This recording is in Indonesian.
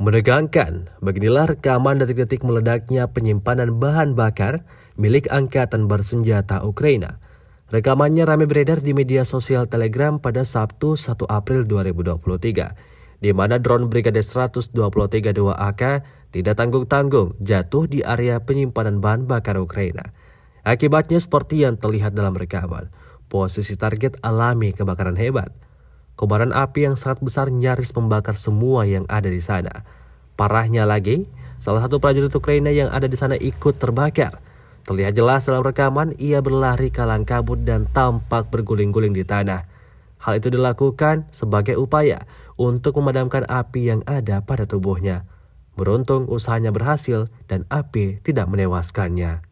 Menegangkan, beginilah rekaman detik-detik meledaknya penyimpanan bahan bakar milik Angkatan Bersenjata Ukraina. Rekamannya ramai beredar di media sosial Telegram pada Sabtu 1 April 2023, di mana drone Brigade 123 2AK tidak tanggung-tanggung jatuh di area penyimpanan bahan bakar Ukraina. Akibatnya seperti yang terlihat dalam rekaman, posisi target alami kebakaran hebat. Kobaran api yang sangat besar nyaris membakar semua yang ada di sana. Parahnya lagi, salah satu prajurit Ukraina yang ada di sana ikut terbakar. Terlihat jelas dalam rekaman ia berlari kalang kabut dan tampak berguling-guling di tanah. Hal itu dilakukan sebagai upaya untuk memadamkan api yang ada pada tubuhnya. Beruntung usahanya berhasil dan api tidak menewaskannya.